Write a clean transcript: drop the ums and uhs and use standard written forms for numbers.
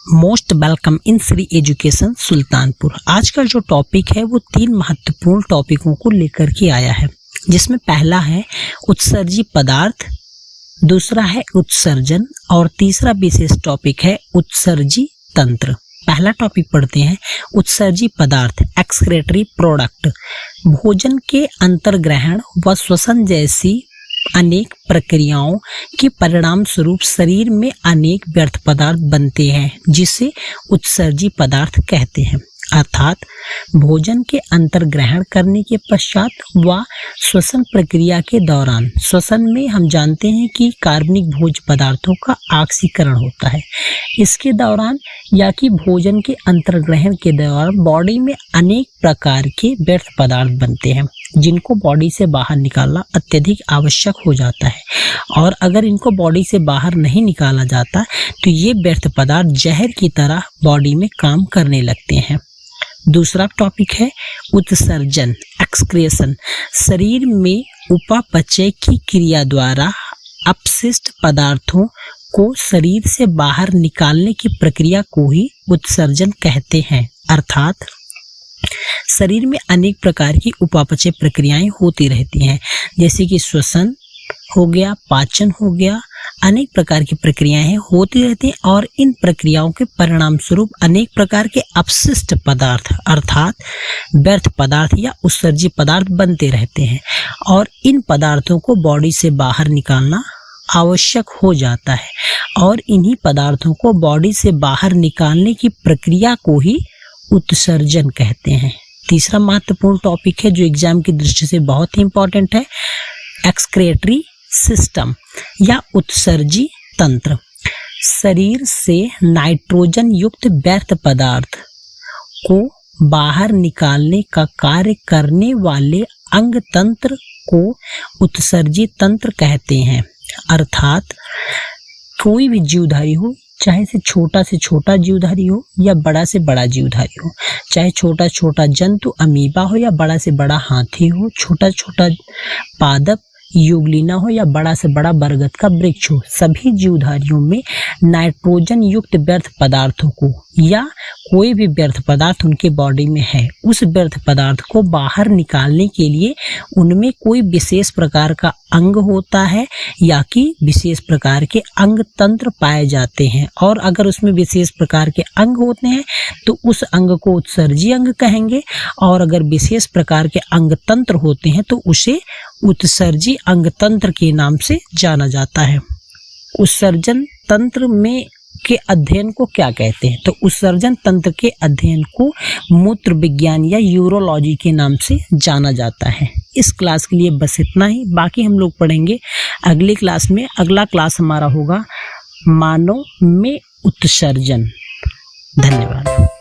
Most welcome in Shri education Sultanpur. आज का जो टॉपिक है वो 3 महत्वपूर्ण टॉपिकों को लेकर के आया है, जिसमें पहला है उत्सर्जी पदार्थ, दूसरा है उत्सर्जन और तीसरा विशेष टॉपिक है उत्सर्जी तंत्र। पहला टॉपिक पढ़ते हैं, उत्सर्जी पदार्थ एक्सक्रेटरी प्रोडक्ट। भोजन के अंतर्ग्रहण व श्वसन जैसी अनेक प्रक्रियाओं के परिणाम स्वरूप शरीर में अनेक व्यर्थ पदार्थ बनते हैं, जिसे उत्सर्जी पदार्थ कहते हैं। अर्थात भोजन के अंतर्ग्रहण करने के पश्चात व श्वसन प्रक्रिया के दौरान, श्वसन में हम जानते हैं कि कार्बनिक भोज्य पदार्थों का ऑक्सीकरण होता है। इसके दौरान या कि भोजन के अंतर्ग्रहण के दौरान बॉडी में अनेक प्रकार के व्यर्थ पदार्थ बनते हैं, जिनको बॉडी से बाहर निकालना अत्यधिक आवश्यक हो जाता है। और अगर इनको बॉडी से बाहर नहीं निकाला जाता तो ये व्यर्थ पदार्थ जहर की तरह बॉडी में काम करने लगते हैं। दूसरा टॉपिक है उत्सर्जन एक्सक्रेशन। शरीर में उपापचय की क्रिया द्वारा अपशिष्ट पदार्थों को शरीर से बाहर निकालने की प्रक्रिया को ही उत्सर्जन कहते हैं। अर्थात शरीर में अनेक प्रकार की उपापचय प्रक्रियाएं होती रहती हैं, जैसे कि श्वसन हो गया, पाचन हो गया, अनेक प्रकार की प्रक्रियाएं होती रहती हैं और इन प्रक्रियाओं के परिणाम स्वरूप अनेक प्रकार के अपशिष्ट पदार्थ अर्थात व्यर्थ पदार्थ या उत्सर्जी पदार्थ बनते रहते हैं और इन पदार्थों को बॉडी से बाहर निकालना आवश्यक हो जाता है और इन्हीं पदार्थों को बॉडी से बाहर निकालने की प्रक्रिया को ही उत्सर्जन कहते हैं। तीसरा महत्वपूर्ण टॉपिक है जो एग्जाम की दृष्टि से बहुत ही इंपॉर्टेंट है, एक्सक्रेटरी सिस्टम या उत्सर्जी तंत्र। शरीर से नाइट्रोजन युक्त व्यर्थ पदार्थ को बाहर निकालने का कार्य करने वाले अंग तंत्र को उत्सर्जी तंत्र कहते हैं। अर्थात कोई भी जीवधारी हो, चाहे से छोटा जीवधारी हो या बड़ा से बड़ा जीवधारी हो, चाहे छोटा छोटा जंतु अमीबा हो या बड़ा से बड़ा हाथी हो, छोटा छोटा पादप युगलिना हो या बड़ा से बड़ा बरगद का वृक्ष हो, सभी जीवधारियों में नाइट्रोजन युक्त व्यर्थ पदार्थों को या कोई भी व्यर्थ पदार्थ उनके बॉडी में है, उस व्यर्थ पदार्थ को बाहर निकालने के लिए उनमें कोई विशेष प्रकार का अंग होता है या कि विशेष प्रकार के अंग तंत्र पाए जाते हैं। और अगर उसमें विशेष प्रकार के अंग होते हैं तो उस अंग को उत्सर्जी अंग कहेंगे और अगर विशेष प्रकार के अंग तंत्र होते हैं तो उसे उत्सर्जी अंग तंत्र के नाम से जाना जाता है। उत्सर्जन तंत्र में के अध्ययन को क्या कहते हैं? तो उत्सर्जन तंत्र के अध्ययन को मूत्र विज्ञान या यूरोलॉजी के नाम से जाना जाता है। इस क्लास के लिए बस इतना ही, बाकी हम लोग पढ़ेंगे अगली क्लास में। अगला क्लास हमारा होगा मानव में उत्सर्जन। धन्यवाद।